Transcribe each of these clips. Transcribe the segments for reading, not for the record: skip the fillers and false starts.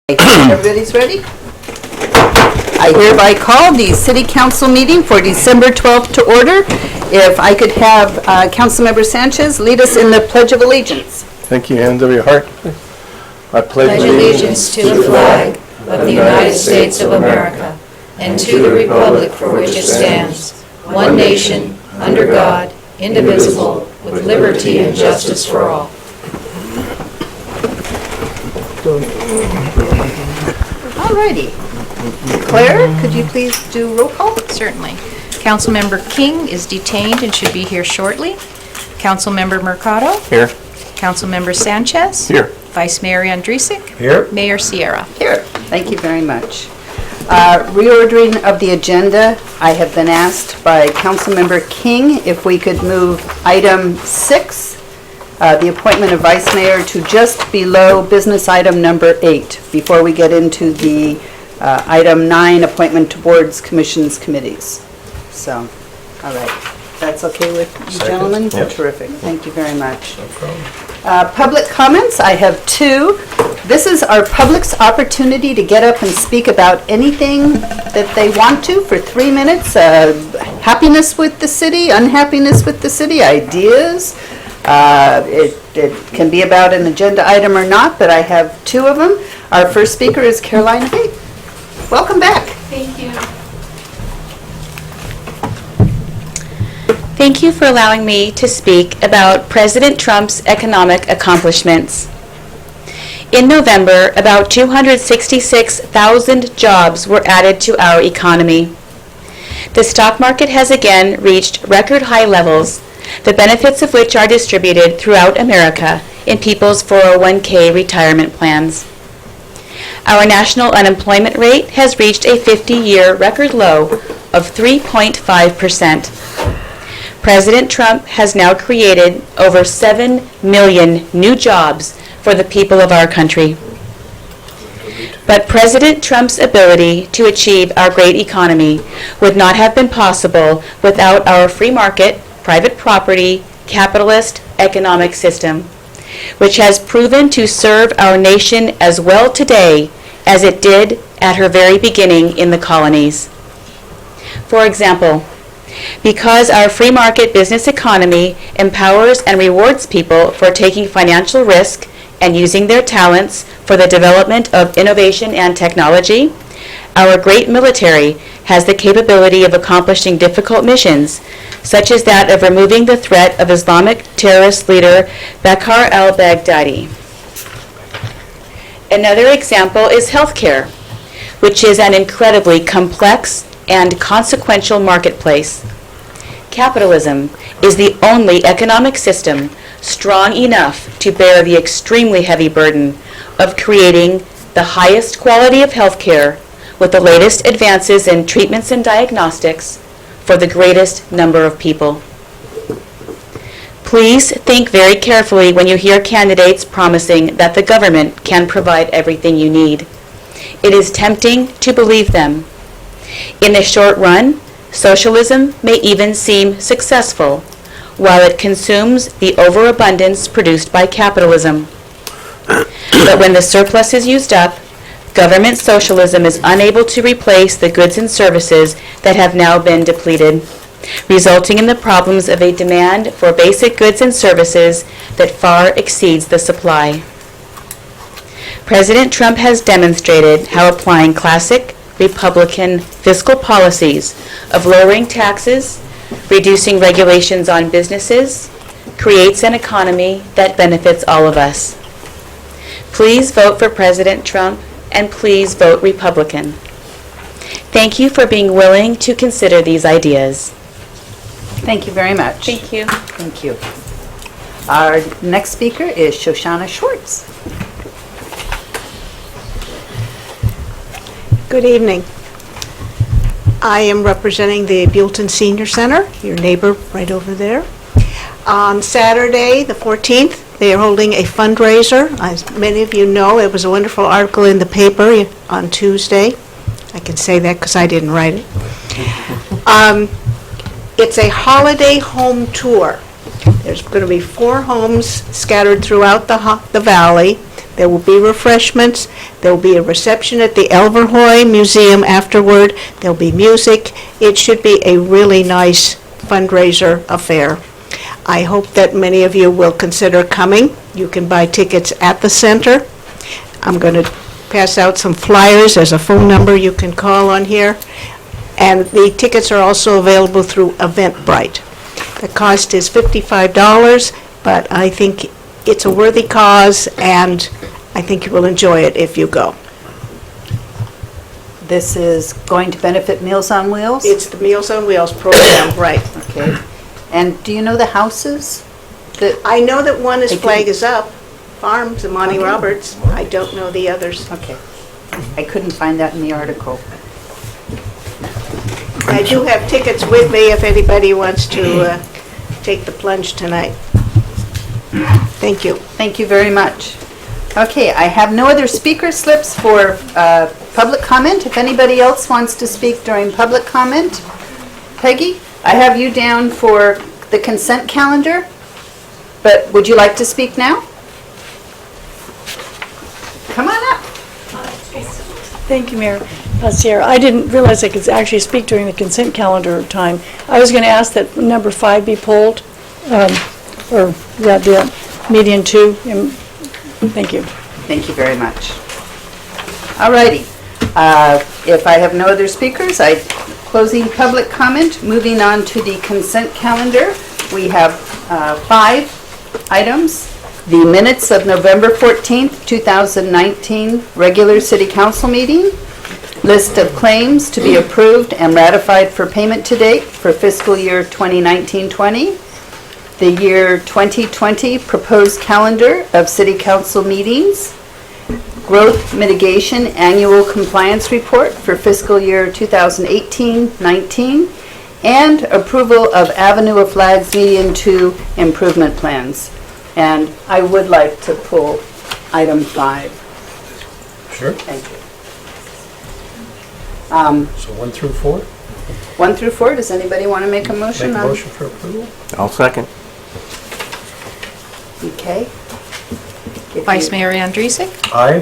Everybody's ready? I hereby call the City Council meeting for December 12th to order. If I could have Councilmember Sanchez lead us in the Pledge of Allegiance. Thank you. Hands over your heart. I pledge allegiance to the flag of the United States of America and to the republic for which it stands, one nation, under God, indivisible, with liberty and justice for all. Alrighty. Claire, could you please do roll call? Certainly. Councilmember King is detained and should be here shortly. Councilmember Mercado. Here. Councilmember Sanchez. Here. Vice Mayor Andrusik. Here. Mayor Sierra. Here. Thank you very much. Reordering of the agenda, I have been asked by Councilmember King if we could move item 6, the appointment of Vice Mayor, to just below business item number 8 before we get into the item 9, appointment to boards, commissions, committees. So, all right. That's okay with you gentlemen? Yep. Terrific. Thank you very much. No problem. Public comments, I have 2. This is our public's opportunity to get up and speak about anything that they want to for 3 minutes. Happiness with the city, unhappiness with the city, ideas. It can be about an agenda item or not, but I have 2 of them. Our first speaker is Caroline Hay. Welcome back. Thank you. Thank you for allowing me to speak about President Trump's economic accomplishments. In November, about 266,000 jobs were added to our economy. The stock market has again reached record high levels, the benefits of which are distributed throughout America in people's 401k retirement plans. Our national unemployment rate has reached a 50-year record low of 3.5%. President Trump has now created over 7 million new jobs for the people of our country. But President Trump's ability to achieve our great economy would not have been possible without our free market, private property, capitalist economic system, which has proven to serve our nation as well today as it did at her very beginning in the colonies. For example, because our free market business economy empowers and rewards people for taking financial risk and using their talents for the development of innovation and technology, our great military has the capability of accomplishing difficult missions, such as that of removing the threat of Islamic terrorist leader Bashar al-Baghdadi. Another example is healthcare, which is an incredibly complex and consequential marketplace. Capitalism is the only economic system strong enough to bear the extremely heavy burden of creating the highest quality of healthcare with the latest advances in treatments and diagnostics for the greatest number of people. Please think very carefully when you hear candidates promising that the government can provide everything you need. It is tempting to believe them. In the short run, socialism may even seem successful while it consumes the overabundance produced by capitalism. But when the surplus is used up, government socialism is unable to replace the goods and services that have now been depleted, resulting in the problems of a demand for basic goods and services that far exceeds the supply. President Trump has demonstrated how applying classic Republican fiscal policies of lowering taxes, reducing regulations on businesses, creates an economy that benefits all of us. Please vote for President Trump, and please vote Republican. Thank you for being willing to consider these ideas. Thank you very much. Thank you. Thank you. Our next speaker is Shoshana Schwartz. Good evening. I am representing the Buellton Senior Center, your neighbor right over there. On Saturday, the 14th, they are holding a fundraiser. As many of you know, it was a wonderful article in the paper on Tuesday. I can say that because I didn't write it. It's a holiday home tour. There's going to be 4 homes scattered throughout the valley. There will be refreshments. There will be a reception at the Elverhoy Museum afterward. There'll be music. It should be a really nice fundraiser affair. I hope that many of you will consider coming. You can buy tickets at the center. I'm going to pass out some flyers. There's a phone number you can call on here. And the tickets are also available through Eventbrite. The cost is $55, but I think it's a worthy cause, and I think you will enjoy it if you go. This is going to benefit Meals on Wheels? It's the Meals on Wheels program, right. Okay. And do you know the houses? that- I know that one is They do. Flag is Up Farms in Monty Okay. Roberts. I don't know the others. Okay. I couldn't find that in the article. I do have tickets with me if anybody wants to take the plunge tonight. Thank you. Thank you very much. Okay, I have no other speaker slips for public comment. If anybody else wants to speak during public comment, Peggy, I have you down for the consent calendar, but would you like to speak now? Come on up. Thank you, Mayor. Sierra, I didn't realize I could actually speak during the consent calendar time. I was going to ask that number 5 be pulled, or the median 2. Thank you. Thank you very much. All righty. If I have no other speakers, closing public comment. Moving on to the consent calendar, we have 5 items. The minutes of November 14th, 2019, regular city council meeting. List of claims to be approved and ratified for payment to date for fiscal year 2019-20. The year 2020 proposed calendar of city council meetings. Growth mitigation annual compliance report for fiscal year 2018-19. And approval of Avenue of Flags Median 2 improvement plans. And I would like to pull item 5. Sure. Thank you. So 1 through 4? 1 through 4, does anybody want to make a motion? Make a on- motion for approval? I'll second. Okay. If Vice you- Mayor Andriesik, Aye.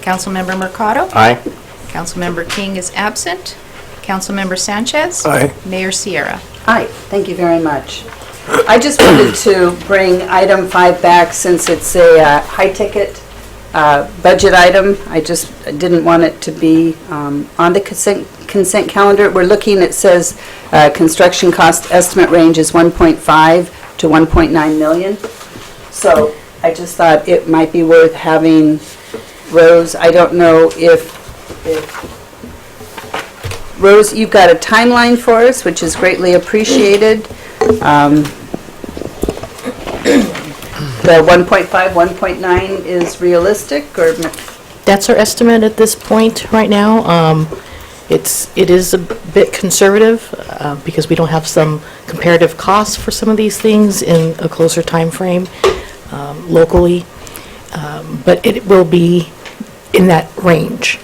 Councilmember Mercado, Aye. Councilmember King is absent, Councilmember Sanchez, Aye. Mayor Sierra. Aye, thank you very much. I just wanted to bring item 5 back since it's a high-ticket budget item. I just didn't want it to be on the consent calendar. We're looking, it says construction cost estimate range is 1.5 to 1.9 million. So I just thought it might be worth having Rose, I don't know if Rose, you've got a timeline for us, which is greatly appreciated. The 1.5, 1.9 is realistic, or? That's our estimate at this point right now. It is a bit conservative because we don't have some comparative costs for some of these things in a closer time frame locally, but it will be in that range.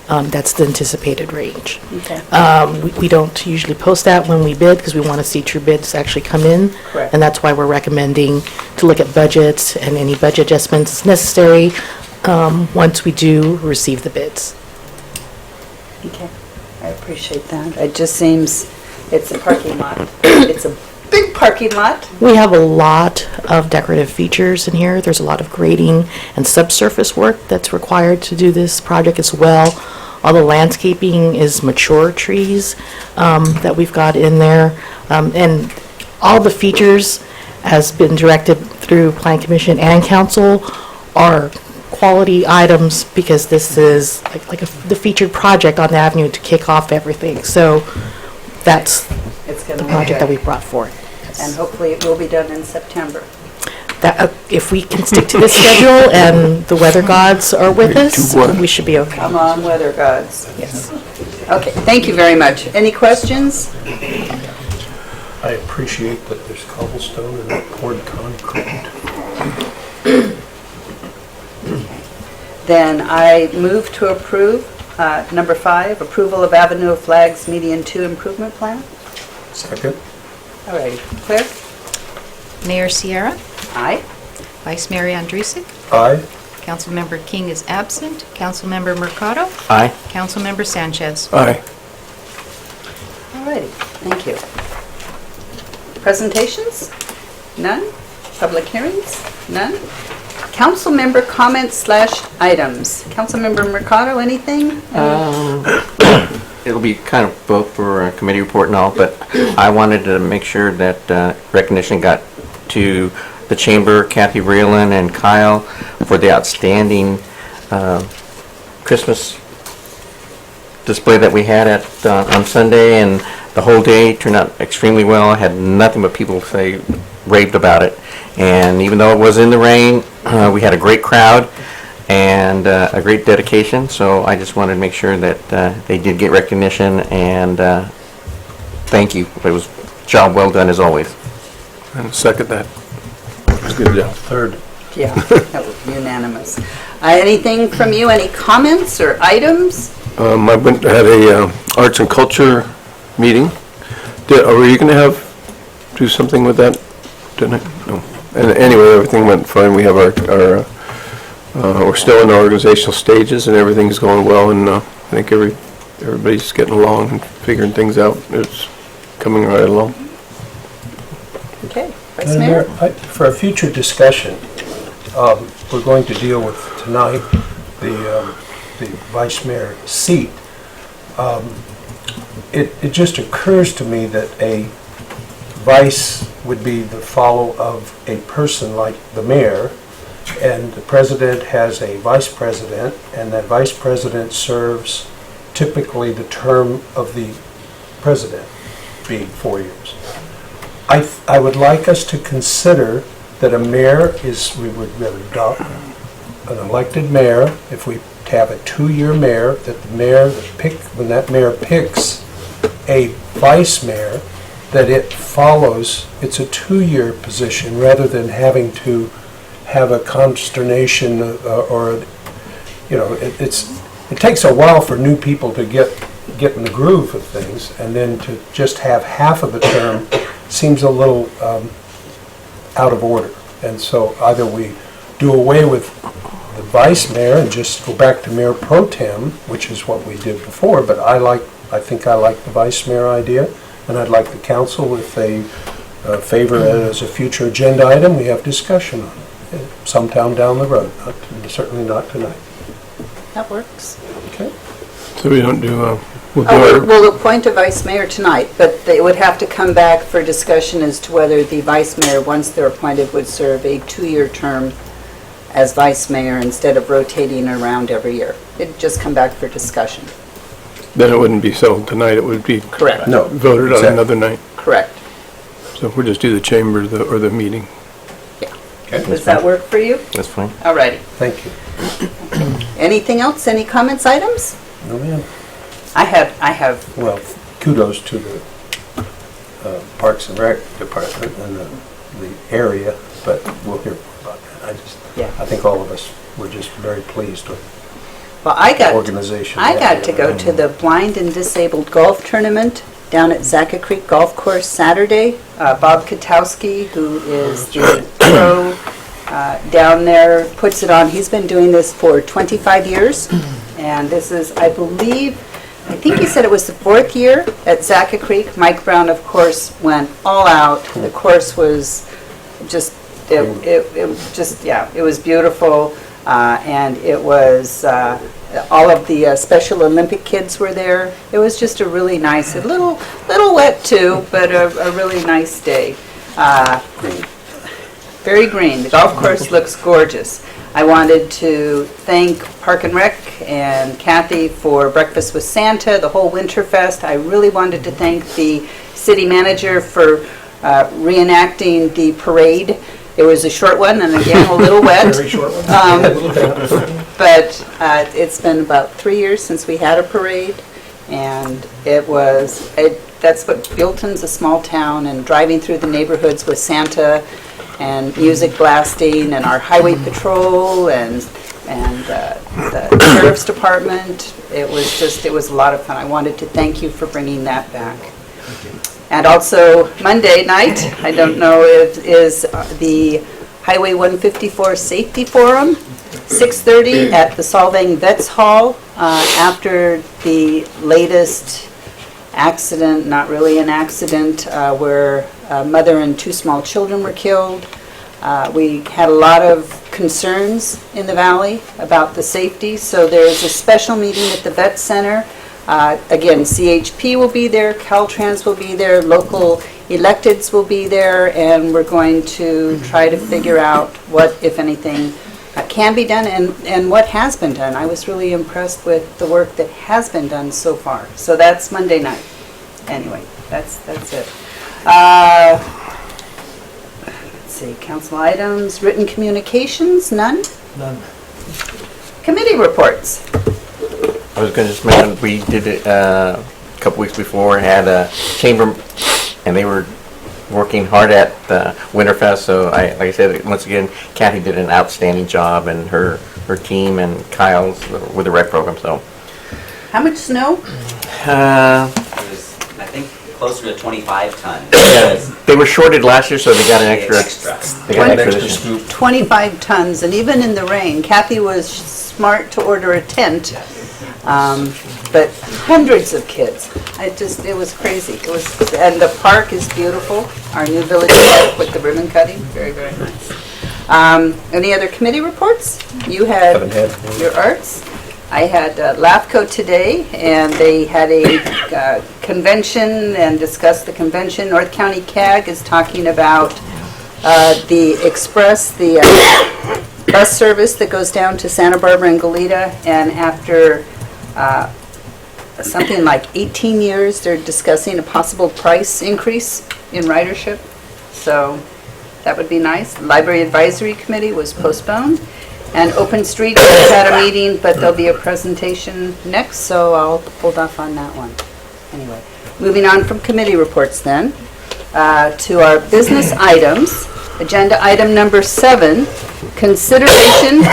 That's the anticipated range. Okay. We don't usually post that when we bid because we want to see true bids actually come in. Correct. And that's why we're recommending to look at budgets and any budget adjustments necessary once we do receive the bids. Okay, I appreciate that. It just seems, it's a parking lot. It's a big parking lot. We have a lot of decorative features in here. There's a lot of grading and subsurface work that's required to do this project as well. All the landscaping is mature trees that we've got in there. And all the features has been directed through Plan Commission and Council are quality items because this is the featured project on the avenue to kick off everything. So that's It's going the to be project that we good. brought forth. And hopefully it will be done in September. That, if we can stick to the schedule and the weather gods are with us, we should be okay. Come on, weather gods. Yes. Okay, thank you very much. Any questions? I appreciate that there's cobblestone and not poured concrete. Then I move to approve number 5, approval of Avenue of Flags Median 2 improvement plan. Second? All righty. Claire? Mayor Sierra, Aye. Vice Mayor Andriesik, Aye. Councilmember King is absent. Councilmember Mercado? Aye. Councilmember Sanchez? Aye. All righty, thank you. Presentations? None? Public hearings? None? Council member comments/items. Councilmember Mercado, anything? It'll be kind of both for a committee report and all, but I wanted to make sure that recognition got to the chamber, Kathy Vreeland and Kyle, for the outstanding Christmas display that we had at on Sunday, and the whole day turned out extremely well. I had nothing but people say raved about it, and even though it was in the rain, we had a great crowd and a great dedication. So I just wanted to make sure that they did get recognition, and thank you. It was a job well done as always. And second that. It was a good job. Third. Yeah, that was unanimous. Anything from you, any comments or items? I had a arts and culture meeting. Are you going to do something with that tonight? No. And anyway, everything went fine. We have we're still in the organizational stages, and everything's going well. And I think everybody's getting along and figuring things out. It's coming right along. Okay, Vice Mayor? For a future discussion, we're going to deal with tonight the Vice Mayor seat. It just occurs to me that a vice would be the follow of a person like the mayor, and the president has a vice president, and that vice president serves typically the term of the president being 4 years. I would like us to consider that a mayor we would adopt an elected mayor, if we have a 2-year mayor, that the mayor, when that mayor picks a vice mayor, that it follows, it's a 2-year position rather than having to have a consternation it takes a while for new people to get in the groove of things, and then to just have half of the term seems a little out of order. And so either we do away with the vice mayor and just go back to mayor pro tem, which is what we did before, but I think I like the vice mayor idea, and I'd like the council, if they favor it as a future agenda item, we have discussion on it sometime down the road, certainly not tonight. That works. Okay. So we don't do, We'll appoint a vice mayor tonight, but they would have to come back for discussion as to whether the vice mayor, once they're appointed, would serve a 2-year term as vice mayor instead of rotating around every year. It'd just come back for discussion. then it wouldn't be settled tonight, it would be Correct. voted on another night. Correct. So if we just do the chamber or the meeting. Yeah. Does that work for you? That's fine. All righty. Thank you. Anything else? Any comments, items? No, ma'am. I have. Well, kudos to the Parks and Rec Department and the area, but we'll hear more about that. I think all of us were just very pleased with Well, I the organization. I got to go to the blind and disabled golf tournament down at Zacca Creek Golf Course Saturday. Bob Katowski, who is the pro down there, puts it on. He's been doing this for 25 years, and this is, I think he said it was the 4th year at Zacca Creek. Mike Brown, of course, went all out. The course was just, it was beautiful, and it was, all of the Special Olympic kids were there. It was just a really nice, a little wet too, but a really nice day. Very green. The golf course looks gorgeous. I wanted to thank Park and Rec and Kathy for Breakfast with Santa, the whole Winterfest. I really wanted to thank the city manager for reenacting the parade. It was a short one, and again, a little wet. Very short one. But it's been about 3 years since we had a parade, and that's what, Buellton's a small town, and driving through the neighborhoods with Santa and music blasting, and our highway patrol and the sheriff's department, it was a lot of fun. I wanted to thank you for bringing that back. And also Monday night, I don't know, is the Highway 154 Safety Forum. 6:30 at the Solvang Vets Hall after the latest accident, not really an accident, where a mother and two small children were killed. We had a lot of concerns in the valley about the safety, so there's a special meeting at the Vet Center. Again, CHP will be there, Caltrans will be there, local electeds will be there, and we're going to try to figure out what, if anything, can be done and what has been done. I was really impressed with the work that has been done so far. So that's Monday night. Anyway, that's it. Let's see, council items, written communications, none? None. Committee reports. I was going to just mention, we did it a couple weeks before, had a chamber, and they were working hard at Winterfest, so like I said, once again, Kathy did an outstanding job, and her team and Kyle's with the rec program, so. How much snow? It was, I think, closer to 25 tons. Yeah, they were shorted last year, so they got an extra. Extra. They got an extra Extra this year. scoop. 25 tons, and even in the rain, Kathy was smart to order a tent. But hundreds of kids. It was crazy. And the park is beautiful. Our new village park with the ribbon cutting, very, very nice. Any other committee reports? You had Haven't had. your arts. I had LAFCO today, and they had a convention and discussed the convention. North County CAG is talking about the express, the bus service that goes down to Santa Barbara and Goleta, and after something like 18 years, they're discussing a possible price increase in ridership. So that would be nice. Library Advisory Committee was postponed. And Open Streets had a meeting, but there'll be a presentation next, so I'll hold off on that one. Anyway, moving on from committee reports then, to our business items. Agenda item number 7, consideration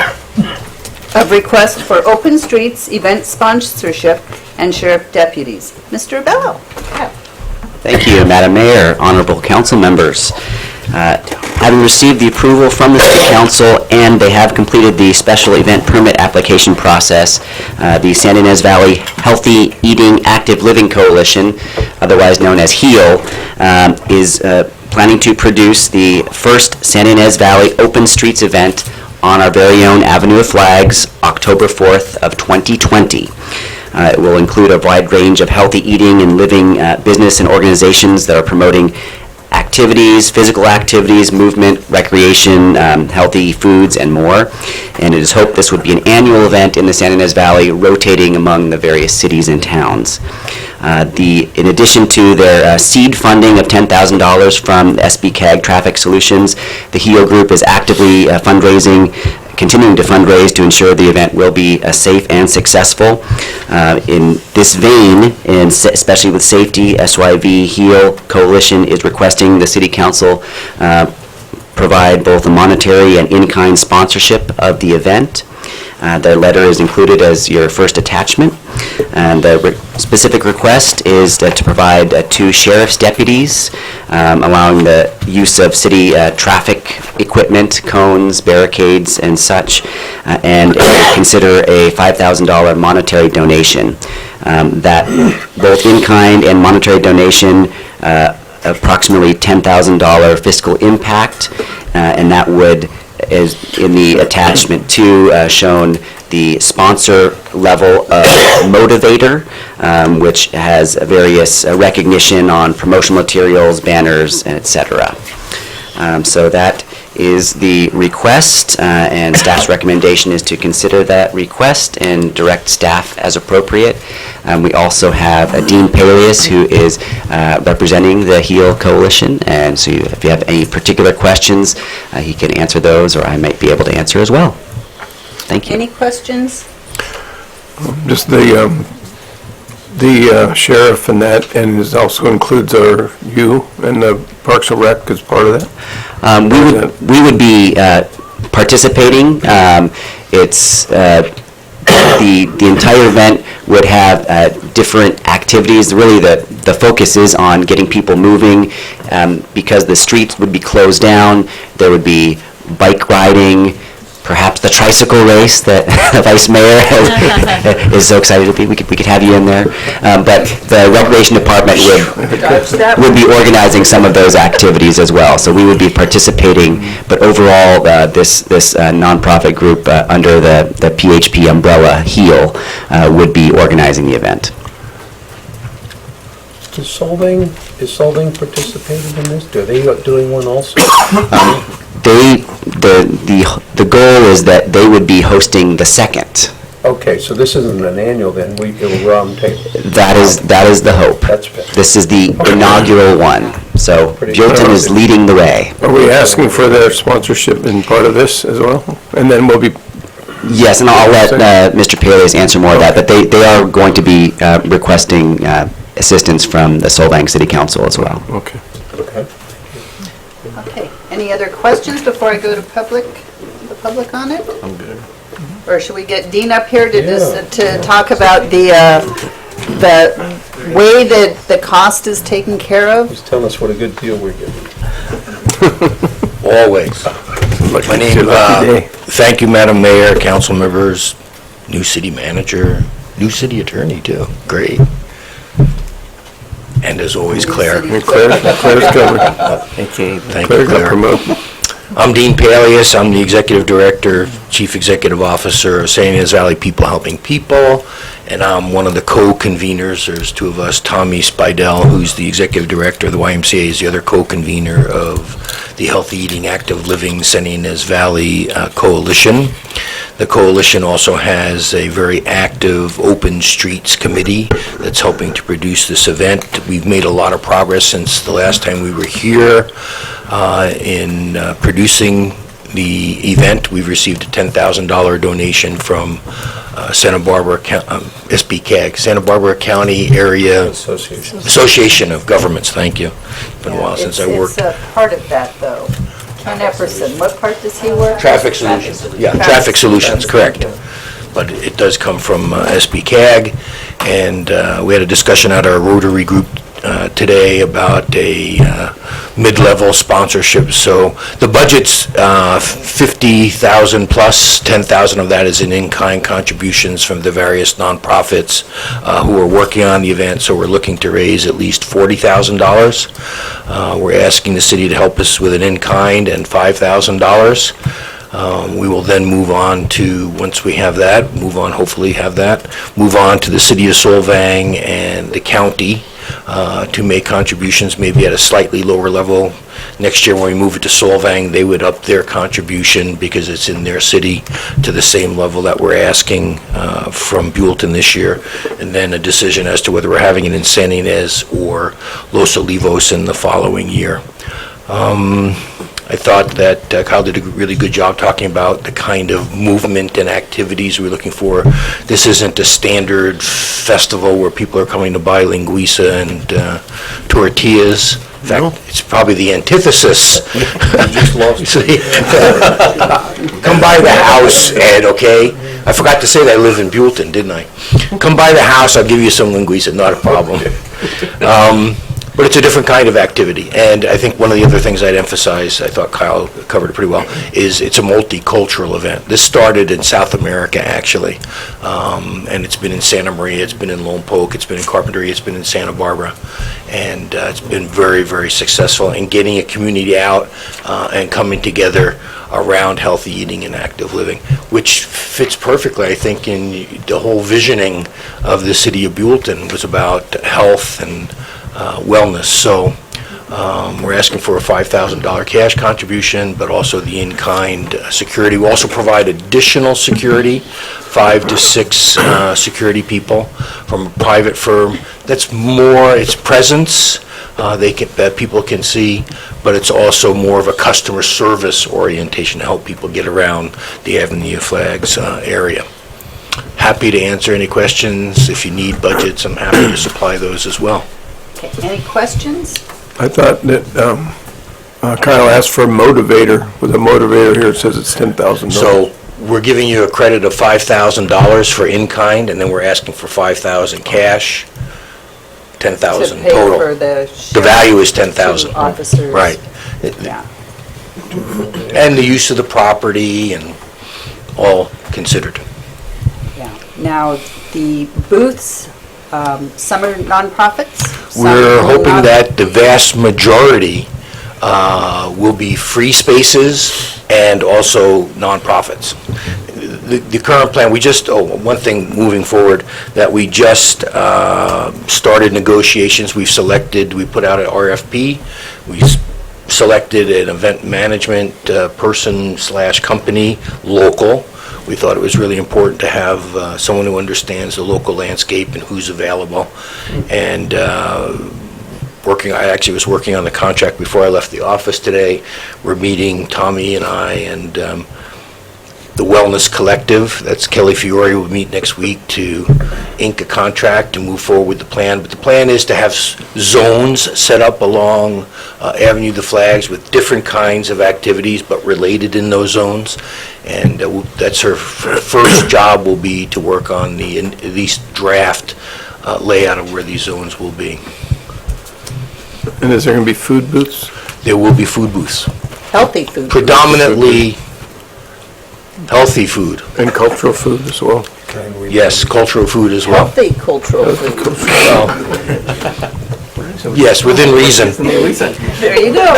of request for Open Streets event sponsorship and sheriff deputies. Mr. Bello. Thank you, Madam Mayor, honorable council members. Having received the approval from the City Council and they have completed the special event permit application process, the San Ynez Valley Healthy Eating Active Living Coalition, otherwise known as HEAL, is planning to produce the first San Ynez Valley Open Streets event on our very own Avenue of Flags, October 4th of 2020. It will include a wide range of healthy eating and living business and organizations that are promoting activities, physical activities, movement, recreation, healthy foods, and more. And it is hoped this would be an annual event in the San Ynez Valley, rotating among the various cities and towns. In addition to their seed funding of $10,000 from SBCAG Traffic Solutions, the HEAL Group is actively continuing to fundraise to ensure the event will be safe and successful. In this vein, and especially with safety, SYV HEAL Coalition is requesting the City Council provide both a monetary and in-kind sponsorship of the event. Their letter is included as your first attachment. And the specific request is to provide 2 sheriff's deputies, allowing the use of city traffic equipment, cones, barricades, and such, and consider a $5,000 monetary donation. That both in-kind and monetary donation, approximately $10,000 fiscal impact, and that would, is in the attachment 2, shown the sponsor level of motivator, which has various recognition on promotional materials, banners, and etc. So that is the request, and staff's recommendation is to consider that request and direct staff as appropriate. We also have Dean Peleus, who is representing the HEAL Coalition, and so if you have any particular questions, he can answer those, or I might be able to answer as well. Thank you. Any questions? Just the sheriff and that, and it also includes you and the Parks and Rec as part of that? We would be participating. It's the entire event would have different activities. Really, the focus is on getting people moving. Because the streets would be closed down, there would be bike riding, perhaps the tricycle race that the Vice Mayor is so excited to be. We could have you in there. But the Recreation Department would be organizing some of those activities as well. So we would be participating, but overall, this nonprofit group under the PHP umbrella HEAL would be organizing the event. Is Solvang participating in this? Are they doing one also? The goal is that they would be hosting the second. Okay, so this isn't an annual then, it'll round table. That is the hope. That's fair. This is the inaugural one, so Buellton is leading the way. Are we asking for their sponsorship in part of this as well? And then we'll be, Yes, and I'll let Mr. Palis answer more of that, but they are going to be requesting assistance from the Solvang City Council as well. okay. Okay. Okay, any other questions before I go to the public on it? I'm good. Or should we get Dean up here to Yeah. to talk about the way that the cost is taken care of? He's telling us what a good deal we're getting. Always. My name, thank you, Madam Mayor, council members, new city manager, new city attorney too. Great. And as always, Claire. Claire's covered. Okay. Thank you, Claire got Claire. promoted. I'm Dean Palius. I'm the Executive Director, Chief Executive Officer of San Ynez Valley People Helping People, and I'm one of the co-conveners. There's two of us. Tommy Spidell, who's the Executive Director of the YMCA, is the other co-convener of the Healthy Eating Active Living San Ynez Valley Coalition. The coalition also has a very active Open Streets Committee that's helping to produce this event. We've made a lot of progress since the last time we were here in producing the event. We've received a $10,000 donation from Santa Barbara, SBCAG, Santa Barbara County Area Association of Governments. Thank you. It's been a while since I worked. It's part of that, though. Ken Epperson, what part does he work? Traffic Solutions. Yeah, Traffic Solutions, correct. But it does come from SBCAG, and we had a discussion at our Rotary group today about a mid-level sponsorship. So the budget's 50,000 plus, 10,000 of that is in-kind contributions from the various nonprofits who are working on the event. So we're looking to raise at least $40,000. We're asking the city to help us with an in-kind and $5,000. We will then move on to, once we have that, hopefully have that, move on to the city of Solvang and the county to make contributions, maybe at a slightly lower level. Next year, when we move it to Solvang, they would up their contribution because it's in their city to the same level that we're asking from Buellton this year. And then a decision as to whether we're having it in San Ynez or Los Olivos in the following year. I thought that Kyle did a really good job talking about the kind of movement and activities we're looking for. This isn't a standard festival where people are coming to buy linguiça and tortillas. In fact, it's probably the antithesis. Come by the house, Ed, okay? I forgot to say that I live in Buellton, didn't I? Come by the house, I'll give you some linguiça, not a problem. But it's a different kind of activity. And I think one of the other things I'd emphasize, I thought Kyle covered it pretty well, is it's a multicultural event. This started in South America, actually. And it's been in Santa Maria, it's been in Lompoc, it's been in Carpinteria, it's been in Santa Barbara. And it's been very, very successful in getting a community out and coming together around healthy eating and active living, which fits perfectly, I think, in the whole visioning of the city of Buellton was about health and wellness. So we're asking for a $5,000 cash contribution, but also the in-kind security. We also provide additional security, 5 to 6 security people from a private firm. That's more, it's presence that people can see, but it's also more of a customer service orientation to help people get around the Avenue of Flags area. Happy to answer any questions. If you need budgets, I'm happy to supply those as well. Okay, any questions? I thought that Kyle asked for a motivator. With a motivator here, it says it's $10,000. So we're giving you a credit of $5,000 for in-kind, and then we're asking for $5,000 cash, $10,000 To total. pay for the The value is sheriff, $10,000. 2 officers. Right. Yeah. And the use of the property and all considered. Yeah. Now, the booths, some are nonprofits? some We're are hoping not- that the vast majority will be free spaces and also nonprofits. The current plan, one thing moving forward, that we just started negotiations. We put out an RFP. We selected an event management person/company, local. We thought it was really important to have someone who understands the local landscape and who's available. And I actually was working on the contract before I left the office today. We're meeting, Tommy and I, and the Wellness Collective, that's Kelly Fiore, will meet next week to ink a contract and move forward with the plan. But the plan is to have zones set up along Avenue of the Flags with different kinds of activities, but related in those zones. And that's her first job, will be to work on the at least draft layout of where these zones will be. And is there going to be food booths? There will be food booths, Healthy food. predominantly healthy food. And cultural food as well? Yes, cultural food as well. Healthy cultural food. Yes, within reason. There you go.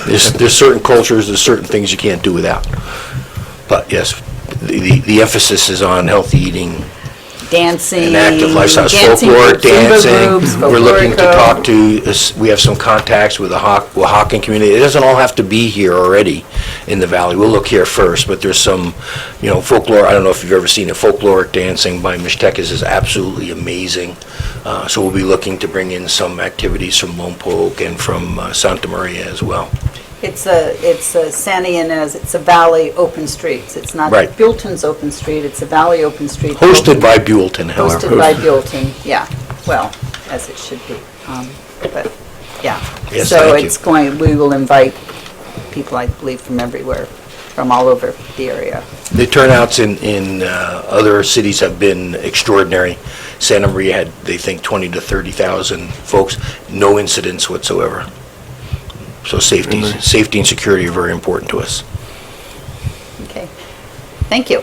There's certain cultures, there's certain things you can't do without. But yes, the emphasis is on healthy eating Dancing. and active lifestyles, dancing folklore, groups, Zumba dancing. groups, We're looking to folklorico. talk to, we have some contacts with the Oaxacan community. It doesn't all have to be here already in the valley. We'll look here first, but there's some, folklore. I don't know if you've ever seen it. Folkloric dancing by Mixtecas is absolutely amazing. So we'll be looking to bring in some activities from Lompoc and from Santa Maria as well. It's a Santa Ynez, it's a valley open streets. It's not Right. Buellton's open street, it's a valley open street. Hosted by Buellton, however. Hosted by Buellton, yeah. Well, as it should be. But, yeah. Yes, So thank you. it's we will invite people, I believe, from everywhere, from all over the area. The turnouts in other cities have been extraordinary. Santa Maria had, they think, 20 to 30,000 folks, no incidents whatsoever. So safety and security are very important to us. Okay. Thank you.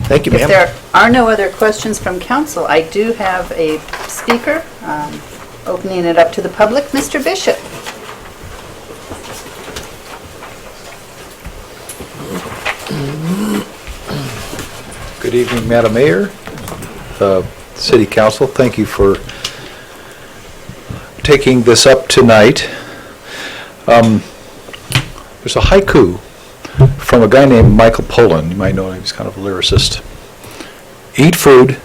Thank you, If ma'am. there are no other questions from council, I do have a speaker, opening it up to the public. Mr. Bishop. Good evening, Madam Mayor, City Council. Thank you for taking this up tonight. There's a haiku from a guy named Michael Pollan. You might know him, he's kind of a lyricist. Eat food,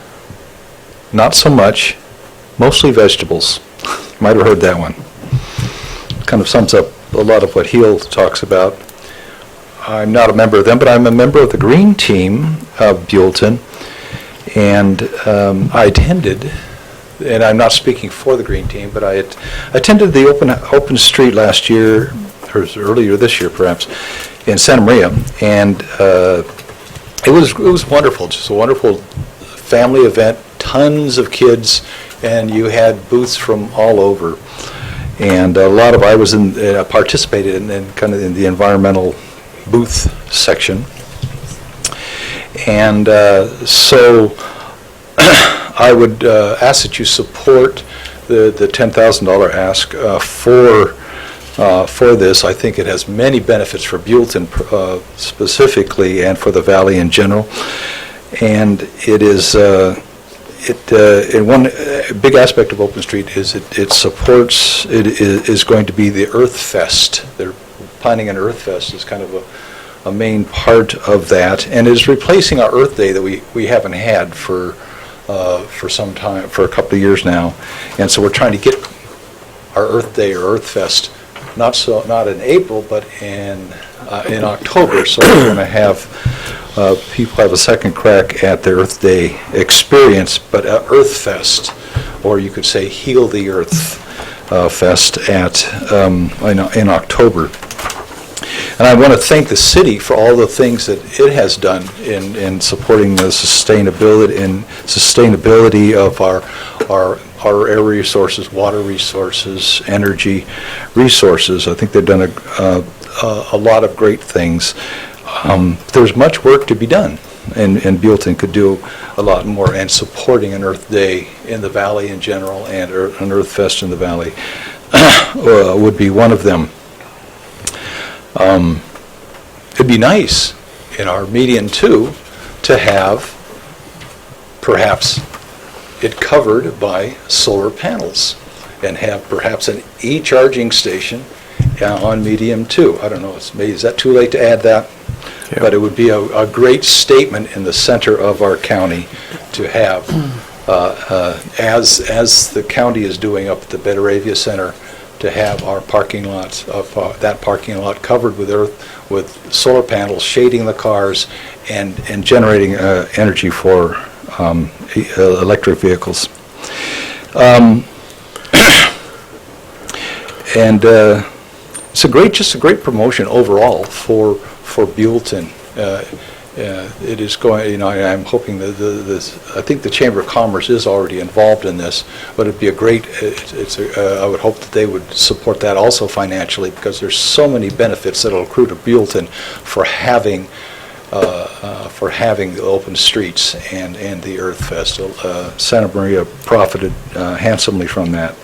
not so much, mostly vegetables. You might have heard that one. Kind of sums up a lot of what Heel talks about. I'm not a member of them, but I'm a member of the Green Team of Buellton, and I attended, and I'm not speaking for the Green Team, but I attended the open street last year, or earlier this year perhaps, in Santa Maria, and it was wonderful, just a wonderful family event, tons of kids, and you had booths from all over, and I was participated in kind of in the environmental booth section, and so I would ask that you support the $10,000 ask for this. I think it has many benefits for Buellton specifically and for the valley in general, and it is in one big aspect of Open Street is it supports, it is going to be the Earth Fest. They're planning an Earth Fest is kind of a main part of that, and is replacing our Earth Day that we haven't had for some time, for a couple of years now, and so we're trying to get our Earth Day or Earth Fest not in April but in October, so we're going to have people have a second crack at the Earth Day experience, but at Earth Fest, or you could say Heal the Earth Fest in October. And I want to thank the city for all the things that it has done in supporting the sustainability of our air resources, water resources, energy resources. I think they've done a lot of great things. there's much work to be done, and Buellton could do a lot more, and supporting an Earth Day in the Valley in general and an Earth Fest in the Valley would be one of them. It'd be nice in our median too to have perhaps it covered by solar panels and have perhaps an e-charging station on medium 2. I don't know, is that too late to add that? Yeah. But it would be a great statement in the center of our county to have, as the county is doing up at the Betaravia Center, to have our parking lots, that parking lot covered with solar panels shading the cars and generating energy for electric vehicles. And it's just a great promotion overall for Buellton. It is going, I'm hoping that I think the Chamber of Commerce is already involved in this, but it'd be a great, I would hope that they would support that also financially, because there's so many benefits that will accrue to Buellton for having the open streets and the Earth Fest. Santa Maria profited handsomely from that.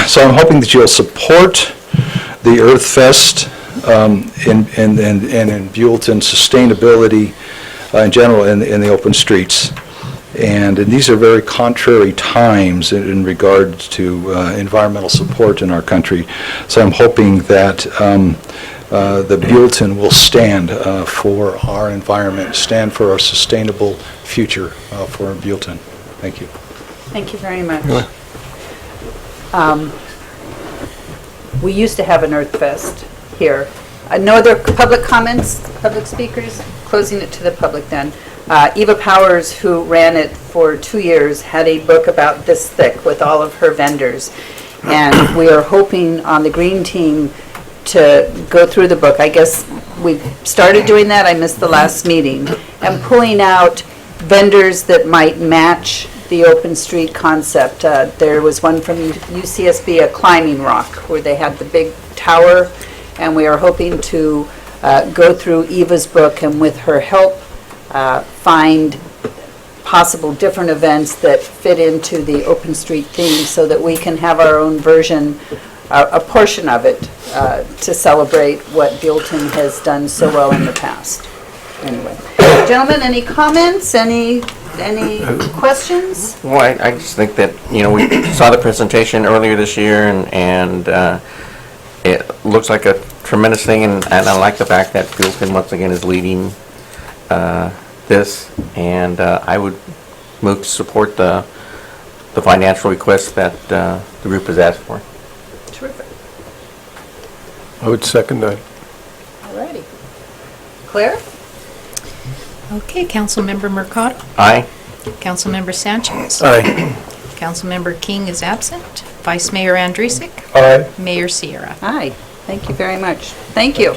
So I'm hoping that you'll support the Earth Fest and in Buellton sustainability in general in the open streets. And these are very contrary times in regards to environmental support in our country. So I'm hoping that the Buellton will stand for our environment, stand for our sustainable future for Buellton. Thank you. Thank you very much. We used to have an Earth Fest here. No other public comments, public speakers? Closing it to the public then. Eva Powers, who ran it for 2 years, had a book about this thick with all of her vendors. And we are hoping on the green team to go through the book. I guess we started doing that. I missed the last meeting. And pulling out vendors that might match the open street concept. There was one from UCSB, a climbing rock, where they had the big tower, and we are hoping to go through Eva's book and with her help find possible different events that fit into the open street theme so that we can have our own version, a portion of it, to celebrate what Buellton has done so well in the past. Anyway, gentlemen, any comments? Any questions? Well, I just think that, we saw the presentation earlier this year, and it looks like a tremendous thing, and I like the fact that Buellton once again is leading this, and I would move to support the financial request that the group has asked for. Terrific. I would second that. All righty. Claire? Okay, Councilmember Mercado? Aye. Councilmember Sanchez? Aye. Councilmember King is absent. Vice Mayor Andrusik? Aye. Mayor Sierra? Aye. Thank you very much. Thank you.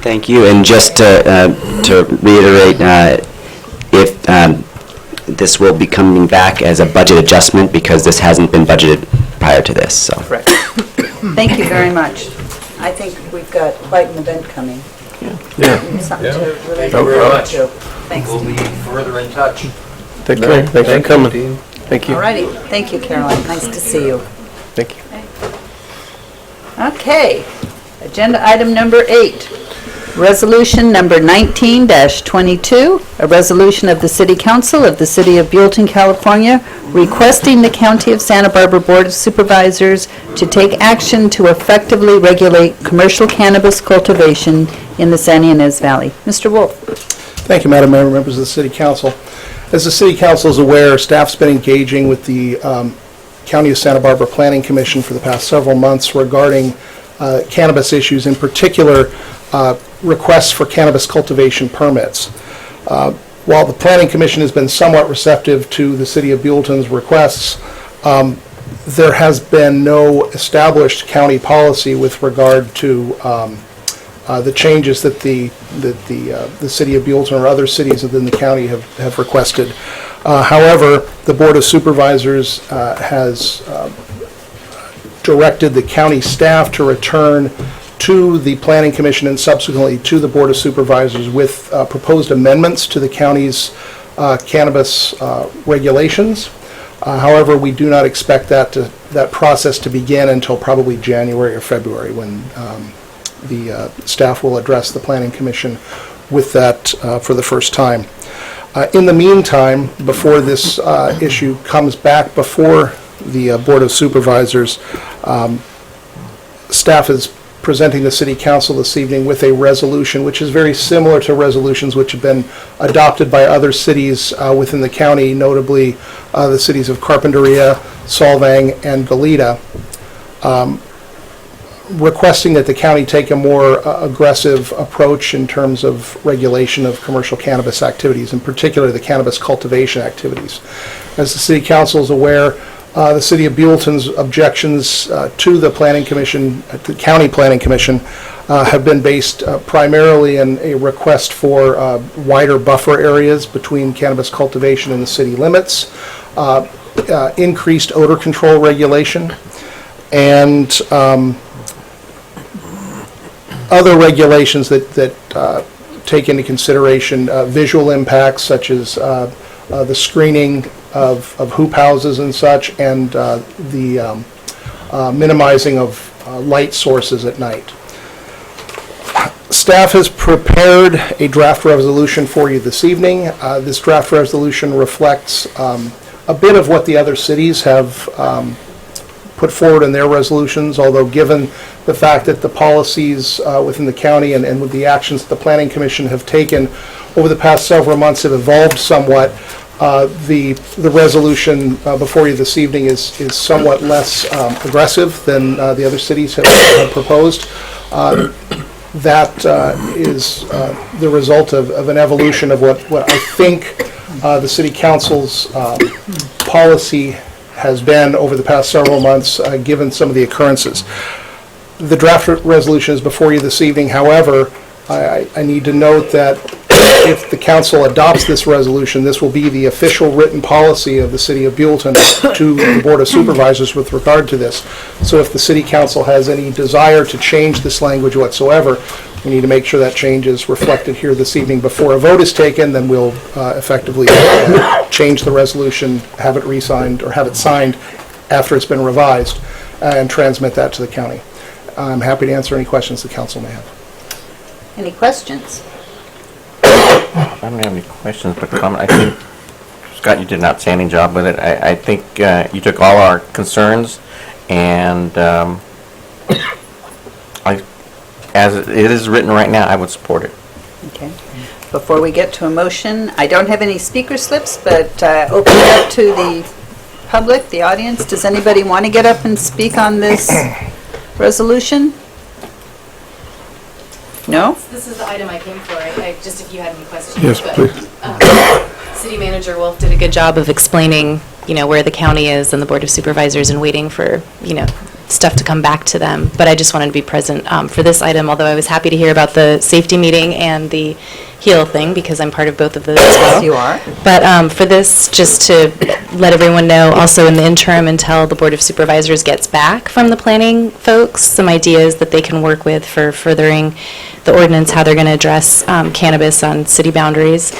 Thank you, and just to reiterate, if this will be coming back as a budget adjustment because this hasn't been budgeted prior to this, so. Correct. Thank you very much. I think we've got quite an event coming. Yeah. Something to relate Thank you very to. much. Thanks. We'll be further in touch. Take care. Thanks for coming. Thank you. All righty. Thank you, Caroline. Nice to see you. Thank you. Okay. Agenda item number 8. Resolution number 19-22, a resolution of the City Council of the City of Buellton, California, requesting the County of Santa Barbara Board of Supervisors to take action to effectively regulate commercial cannabis cultivation in the San Ynez Valley. Mr. Wolf. Thank you, Madam Mayor, members of the City Council. As the City Council is aware, staff's been engaging with the County of Santa Barbara Planning Commission for the past several months regarding cannabis issues, in particular requests for cannabis cultivation permits. While the Planning Commission has been somewhat receptive to the City of Buellton's requests, there has been no established county policy with regard to the changes that the City of Buellton or other cities within the county have requested. However, the Board of Supervisors has directed the county staff to return to the Planning Commission and subsequently to the Board of Supervisors with proposed amendments to the county's cannabis regulations. However, we do not expect that process to begin until probably January or February, when the staff will address the Planning Commission with that for the first time. In the meantime, before this issue comes back before the Board of Supervisors, staff is presenting the City Council this evening with a resolution which is very similar to resolutions which have been adopted by other cities within the county, notably the cities of Carpinteria, Solvang, and Goleta, requesting that the county take a more aggressive approach in terms of regulation of commercial cannabis activities, in particular the cannabis cultivation activities. As the City Council is aware, the City of Buellton's objections to the Planning Commission, the County Planning Commission, have been based primarily in a request for wider buffer areas between cannabis cultivation and the city limits, increased odor control regulation, and other regulations that take into consideration visual impacts, such as the screening of hoop houses and such, and the minimizing of light sources at night. Staff has prepared a draft resolution for you this evening. This draft resolution reflects a bit of what the other cities have put forward in their resolutions, although given the fact that the policies within the county and with the actions that the Planning Commission have taken over the past several months have evolved somewhat, the resolution before you this evening is somewhat less aggressive than the other cities have proposed. That is the result of an evolution of what I think the City Council's policy has been over the past several months, given some of the occurrences. The draft resolution is before you this evening. However, I need to note that if the council adopts this resolution, this will be the official written policy of the City of Buellton to the Board of Supervisors with regard to this. So if the City Council has any desire to change this language whatsoever, we need to make sure that change is reflected here this evening before a vote is taken. Then we'll effectively change the resolution, have it re-signed, or have it signed after it's been revised, and transmit that to the county. I'm happy to answer any questions the council may have. Any questions? I don't have any questions, but comment. I think, Scott, you did an outstanding job with it. I think you took all our concerns, and as it is written right now, I would support it. Okay. Before we get to a motion, I don't have any speaker slips, but open it up to the public, the audience. Does anybody want to get up and speak on this resolution? No? This is the item I came for. Just if you had any questions. Yes, but, please. City Manager Wolf did a good job of explaining, where the county is and the Board of Supervisors and waiting for, stuff to come back to them. But I just wanted to be present for this item, although I was happy to hear about the safety meeting and the HEAL thing, because I'm part of both of those as well. Yes, you are. But for this, just to let everyone know, also in the interim until the Board of Supervisors gets back from the planning folks, some ideas that they can work with for furthering the ordinance, how they're going to address cannabis on city boundaries.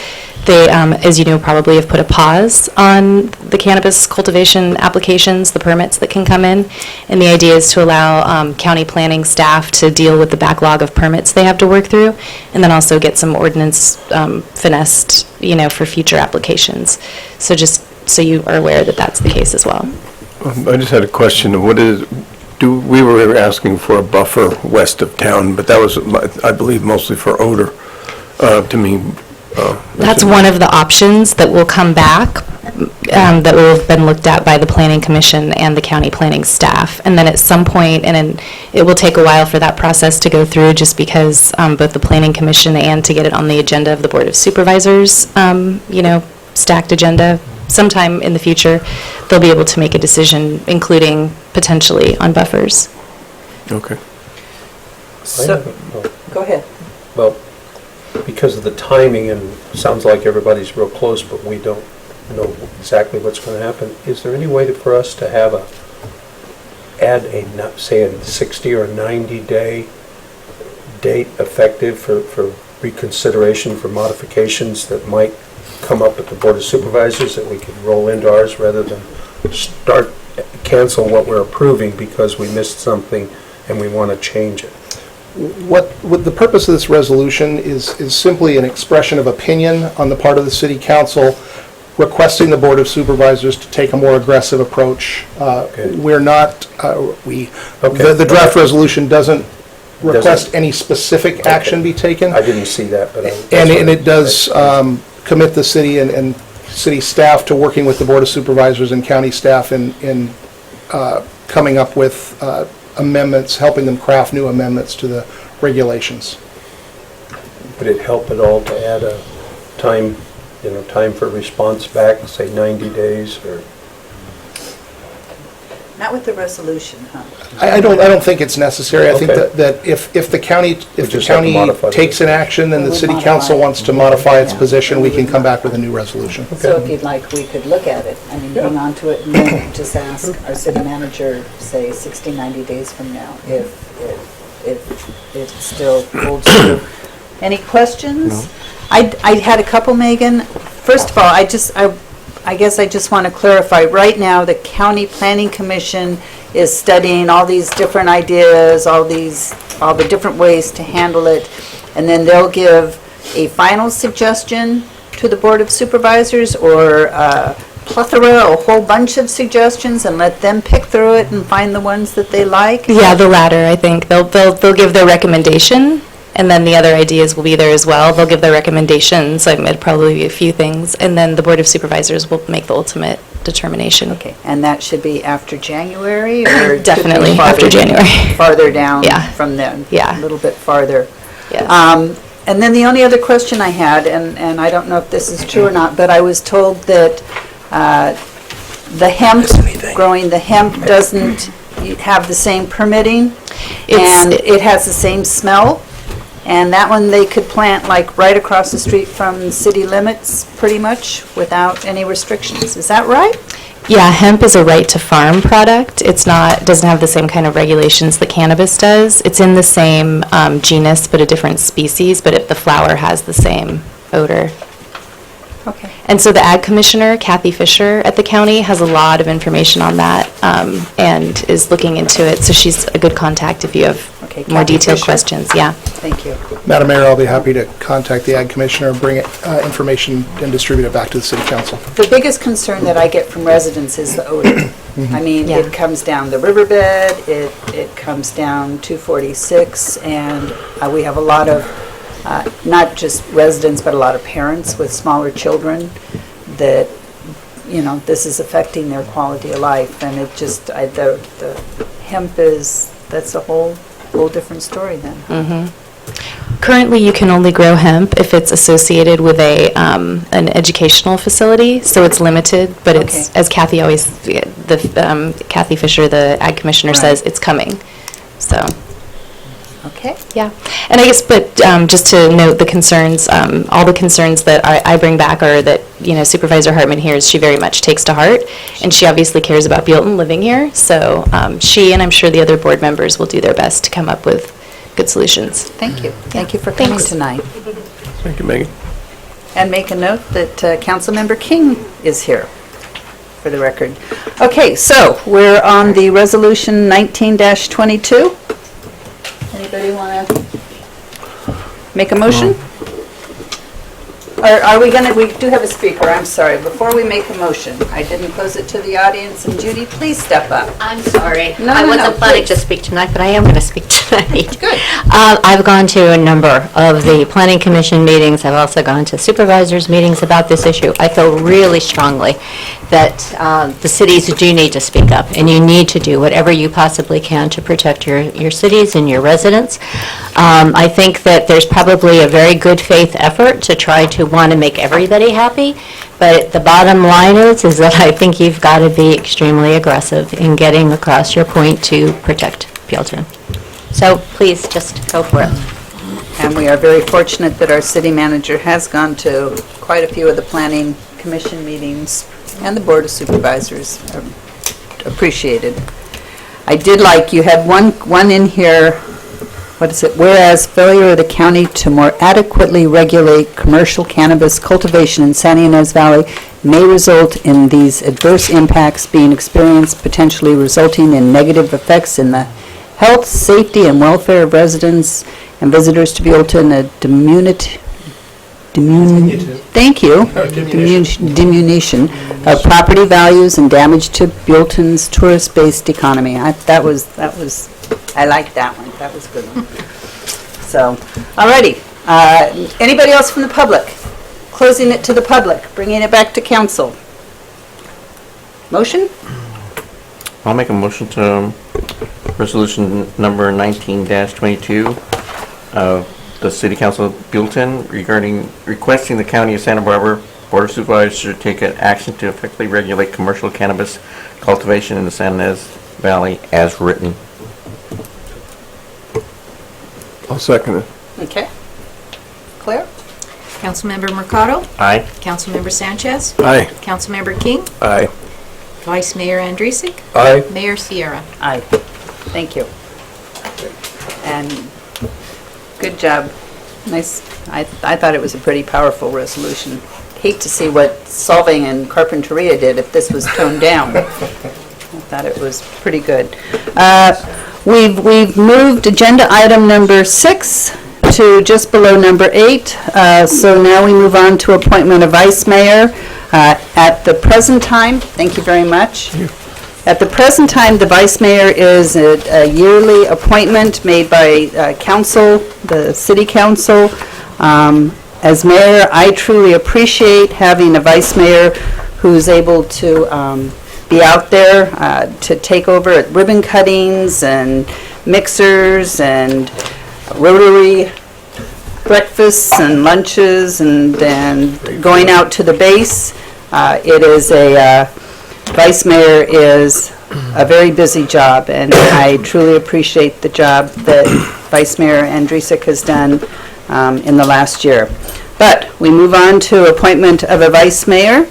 They, as you know, probably have put a pause on the cannabis cultivation applications, the permits that can come in, and the idea is to allow county planning staff to deal with the backlog of permits they have to work through, and then also get some ordinance finessed, for future applications. So just so you are aware that that's the case as well. I just had a question. We were asking for a buffer west of town, but that was, I believe, mostly for odor, to me. That's one of the options that will come back, that will have been looked at by the Planning Commission and the county planning staff. And then at some point, and it will take a while for that process to go through, just because both the Planning Commission and to get it on the agenda of the Board of Supervisors, stacked agenda, sometime in the future, they'll be able to make a decision, including potentially on buffers. Okay. So, go ahead. Well, because of the timing, and it sounds like everybody's real close, but we don't know exactly what's going to happen, is there any way for us to have say a 60 or 90 day date effective for reconsideration, for modifications that might come up at the Board of Supervisors that we could roll into ours rather than cancel what we're approving because we missed something and we want to change it? What the purpose of this resolution is simply an expression of opinion on the part of the City Council requesting the Board of Supervisors to take a more aggressive approach. We're not, the draft resolution doesn't request any specific action be taken. I didn't see that, but And it does commit the city and city staff to working with the Board of Supervisors and county staff in coming up with amendments, helping them craft new amendments to the regulations. Would it help at all to add a time for response back, say 90 days or? Not with the resolution, huh? I don't think it's necessary. I think Okay. that if the county just have to modify it. takes an action, then the We city modify council it. wants to modify its Yeah. position, we can come back with a new resolution. So if you'd like, we could look at it, I mean, hang on to it and then just ask our city manager, say 60, 90 days from now, if it still holds true. Any questions? I had a couple, Megan. First of all, I guess I just want to clarify, right now, the County Planning Commission is studying all these different ideas, all the different ways to handle it, and then they'll give a final suggestion to the Board of Supervisors, or a plethora, a whole bunch of suggestions, and let them pick through it and find the ones that they like? Yeah, the latter, I think. They'll give their recommendation, and then the other ideas will be there as well. They'll give their recommendations, it'd probably be a few things, and then the Board of Supervisors will make the ultimate determination. Okay, and that should be after January, or could be Definitely farther- after January. Farther down Yeah. from then? Yeah. A little bit farther. Yes. And then the only other question I had, and I don't know if this is true or not, but I was told that the hemp, growing the hemp doesn't have the same permitting, and it has the same smell, and that one they could plant like right across the street from city limits, pretty much, without any restrictions. Is that right? Yeah, hemp is a right-to-farm product. It's not, doesn't have the same kind of regulations that cannabis does. It's in the same genus, but a different species, but the flower has the same odor. Okay. And so the Ag Commissioner, Kathy Fisher at the county, has a lot of information on that and is looking into it. So she's a good contact if you have Okay, more Kathy detailed Fisher. questions. Yeah. Thank you. Madam Mayor, I'll be happy to contact the Ag Commissioner and bring information and distribute it back to the City Council. The biggest concern that I get from residents is the odor. I mean, Yeah. it comes down the riverbed, it comes down 246, and we have a lot of, not just residents, but a lot of parents with smaller children that, this is affecting their quality of life, and it just, the hemp that's a whole different story then. Currently, you can only grow hemp if it's associated with an educational facility, so it's limited, but it's, Okay. as Kathy always, Kathy Fisher, the Ag Commissioner, Right. says, it's coming. So, Okay? yeah. And I guess, but just to note the concerns, all the concerns that I bring back are that, Supervisor Hartman hears, she very much takes to heart, and she obviously cares about Buellton living here, so she and I'm sure the other board members will do their best to come up with good solutions. Thank you. Thank you for coming Thanks. tonight. Thank you, Megan. And make a note that Councilmember King is here, for the record. Okay, so we're on the resolution 19-22. Anybody want to make a motion? Or are we going to, we do have a speaker, I'm sorry. Before we make a motion, I didn't close it to the audience, and Judy, please step up. I'm sorry. No, I no, wasn't no, planning please. to speak tonight, but I am going to speak tonight. Good. I've gone to a number of the Planning Commission meetings. I've also gone to supervisors' meetings about this issue. I feel really strongly that the cities do need to speak up, and you need to do whatever you possibly can to protect your cities and your residents. I think that there's probably a very good faith effort to try to want to make everybody happy, but the bottom line is that I think you've got to be extremely aggressive in getting across your point to protect Buellton. So please, just go for it. And we are very fortunate that our city manager has gone to quite a few of the Planning Commission meetings, and the Board of Supervisors are appreciated. I did like, you had one in here what is it? Whereas failure of the county to more adequately regulate commercial cannabis cultivation in San Ynez Valley may result in these adverse impacts being experienced, potentially resulting in negative effects in the health, safety, and welfare of residents and visitors to Buellton, a diminution of property values and damage to Buellton's tourist-based economy. I like that one. That was a good one. So, alrighty. Anybody else from the public? Closing it to the public, bringing it back to council. Motion? I'll make a motion to resolution number 19-22 of the City Council of Buellton regarding requesting the County of Santa Barbara Board of Supervisors to take an action to effectively regulate commercial cannabis cultivation in the San Ynez Valley as written. I'll second it. Okay. Claire? Councilmember Mercado? Aye. Councilmember Sanchez? Aye. Councilmember King? Aye. Vice Mayor Andrusik? Aye. Mayor Sierra? Aye. Thank you. And good job. Nice. I thought it was a pretty powerful resolution. Hate to see what Solving and Carpinteria did if this was toned down. I thought it was pretty good. We've moved agenda item number 6 to just below number 8. So now we move on to appointment of vice mayor. At the present time, thank you very much. At the present time, the vice mayor is a yearly appointment made by council, the city council. As mayor, I truly appreciate having a vice mayor who's able to be out there to take over at ribbon cuttings and mixers and Rotary breakfasts and lunches and going out to the base. Vice mayor is a very busy job, and I truly appreciate the job that Vice Mayor Andrusik has done in the last year. But we move on to appointment of a vice mayor,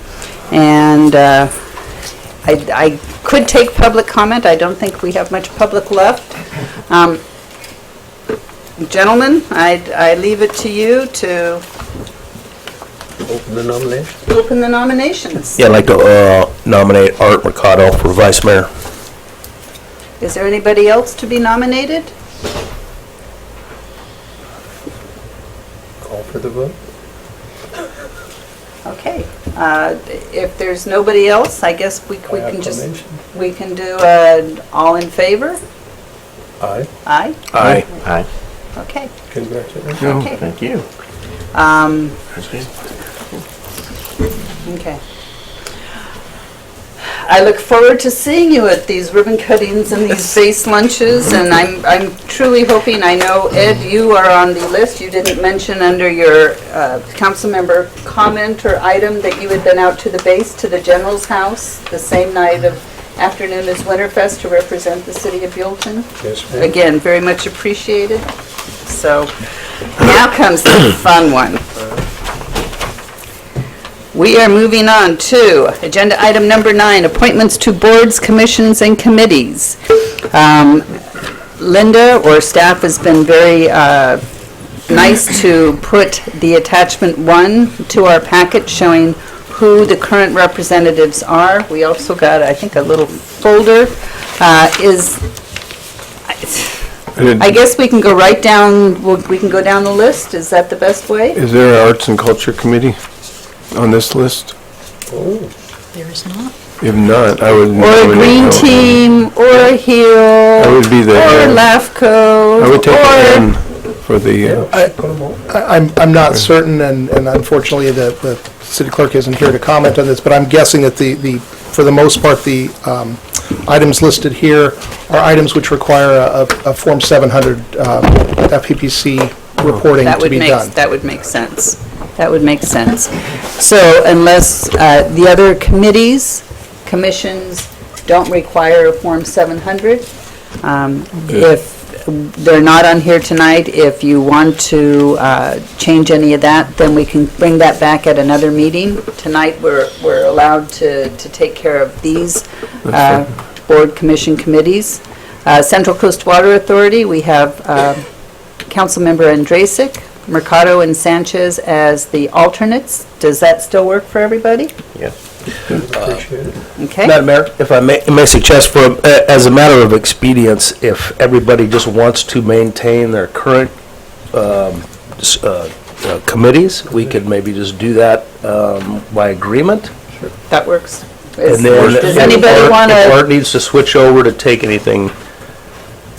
and I could take public comment. I don't think we have much public left. Gentlemen, I leave it to you to Open the nomination. open the nominations. Yeah, I'd like to nominate Art Mercado for vice mayor. Is there anybody else to be nominated? Call for the vote. Okay. If there's nobody else, I guess we can just, Acclamation. we can do all in favor? Aye. Aye? Aye. Aye. Okay. Congratulations. Okay. Thank you. Okay. I look forward to seeing you at these ribbon cuttings and these base lunches, and I'm truly hoping, I know, Ed, you are on the list. You didn't mention under your council member comment or item that you had been out to the base, to the general's house, the same night of afternoon as Winterfest to represent the city of Buellton. Yes, ma'am. Again, very much appreciated. So now comes the fun one. We are moving on to agenda item number 9, appointments to boards, commissions, and committees. Linda, or staff, has been very nice to put the attachment 1 to our packet showing who the current representatives are. We also got, I think, a little folder. I guess we can go right down, we can go down the list. Is that the best way? Is there an Arts and Culture Committee on this list? Oh, There is not. If not, I would Or a nominate green Elton. team, or a Hill, I would be the, or LAFCO, I would take or... the for the, I'm not certain, and unfortunately, the city clerk isn't here to comment on this, but I'm guessing that for the most part, the items listed here are items which require a Form 700 FPPC reporting to be done. That would make sense. That would make sense. So unless the other committees, commissions don't require a Form 700, if they're not on here tonight, if you want to change any of that, then we can bring that back at another meeting. Tonight, we're allowed to take care of these board, commission, committees. Central Coast Water Authority, we have Councilmember Andrasik, Mercado and Sanchez as the alternates. Does that still work for everybody? Appreciate it. Okay. Madam Mayor, if I may suggest, as a matter of expedience, if everybody just wants to maintain their current committees, we could maybe just do that by agreement. That works. And then, Does anybody want if to? Art needs to switch over to take anything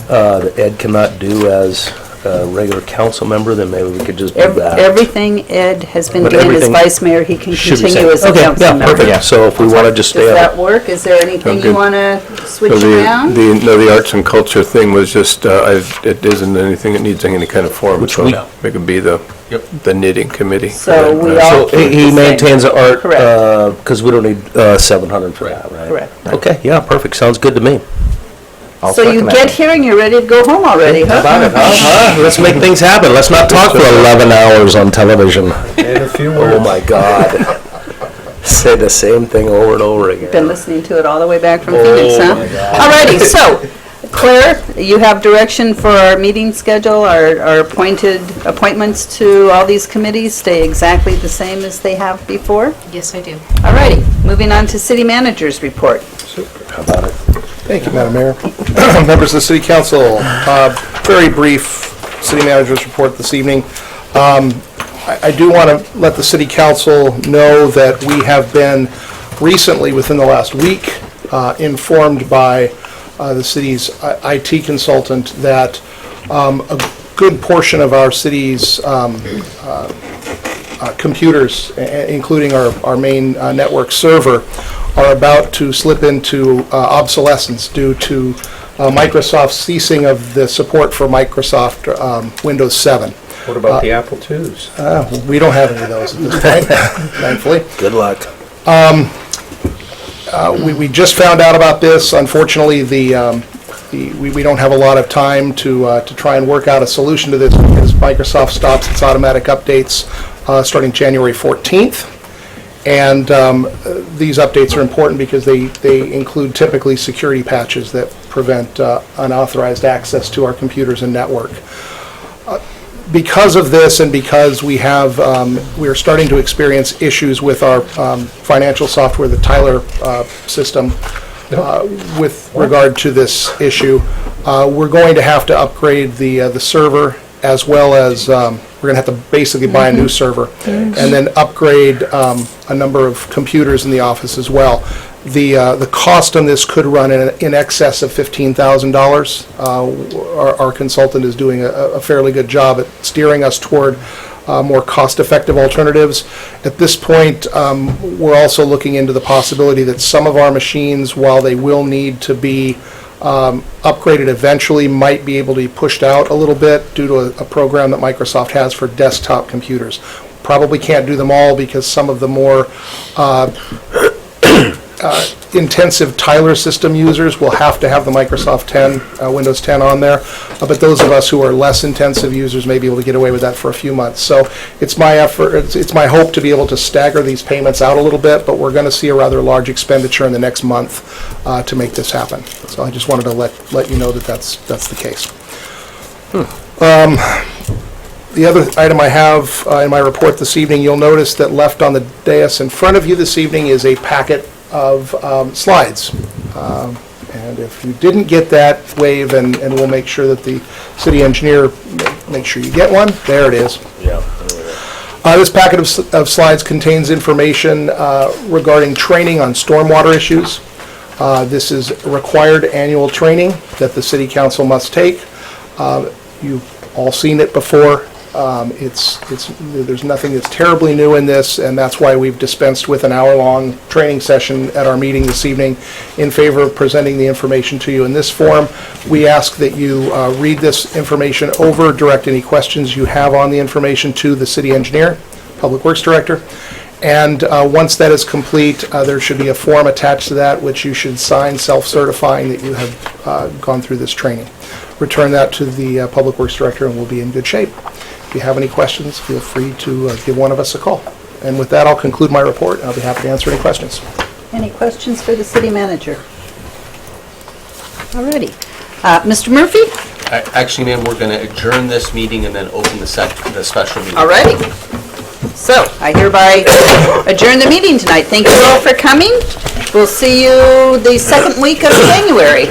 that Ed cannot do as a regular council member, then maybe we could just do that. Everything Ed has been But doing as everything vice mayor, he can should be continue said. as a Okay, council yeah, member. perfect. So if we want to just stay Does on. that work? Is there anything you Okay. want to switch So around? the arts and culture thing was just, it isn't anything that needs any kind of form, Which so we- it could be the knitting committee. So we So all keep he the same. maintains the art, Correct. because we don't need 700 for that, right? Correct. Okay, yeah, perfect, sounds good to me. So you get here and you're ready to go home already, huh? How about it, huh? Let's make things happen, let's not talk for 11 hours on television. And a few Oh, words. my God. Say the same thing over and over again. Been listening to it all the way back from Phoenix, huh? my God. Alrighty, so Claire, you have direction for our meeting schedule, our appointments to all these committees stay exactly the same as they have before? Yes, I do. Alrighty, moving on to city manager's report. How about it? Thank you, Madam Mayor. Members of the City Council, very brief city manager's report this evening. I do want to let the City Council know that we have been recently, within the last week, informed by the city's IT consultant that a good portion of our city's computers, including our main network server, are about to slip into obsolescence due to Microsoft ceasing of the support for Microsoft Windows 7. What about the Apple IIs? We don't have any of those at this point, thankfully. Good luck. We just found out about this. Unfortunately, we don't have a lot of time to try and work out a solution to this because Microsoft stops its automatic updates starting January 14th. And these updates are important because they include typically security patches that prevent unauthorized access to our computers and network. Because of this and because we're starting to experience issues with our financial software, the Tyler system, with regard to this issue, we're going to have to upgrade the server as well as we're going to have to basically buy a new server and then upgrade a number of computers in the office as well. The cost on this could run in excess of $15,000. Our consultant is doing a fairly good job at steering us toward more cost-effective alternatives. At this point, we're also looking into the possibility that some of our machines, while they will need to be upgraded eventually, might be able to be pushed out a little bit due to a program that Microsoft has for desktop computers. Probably can't do them all because some of the more intensive Tyler system users will have to have the Microsoft 10, Windows 10 on there, but those of us who are less intensive users may be able to get away with that for a few months. So it's my effort, it's my hope to be able to stagger these payments out a little bit, but we're going to see a rather large expenditure in the next month to make this happen. So I just wanted to let you know that that's the case. The other item I have in my report this evening, you'll notice that left on the dais in front of you this evening is a packet of slides. And if you didn't get that, wave and we'll make sure that the city engineer make sure you get one. There it is. Yeah. This packet of slides contains information regarding training on stormwater issues. This is required annual training that the city council must take. You've all seen it before. There's nothing that's terribly new in this, and that's why we've dispensed with an hour-long training session at our meeting this evening in favor of presenting the information to you in this form. We ask that you read this information over, direct any questions you have on the information to the city engineer, Public Works Director, and once that is complete, there should be a form attached to that which you should sign self-certifying that you have gone through this training. Return that to the Public Works Director and we'll be in good shape. If you have any questions, feel free to give one of us a call. And with that, I'll conclude my report, and I'll be happy to answer any questions. Any questions for the city manager? Alrighty. Mr. Murphy? Actually, ma'am, we're going to adjourn this meeting and then open the special meeting. All righty. So I hereby adjourn the meeting tonight. Thank you all for coming. We'll see you the second week of January.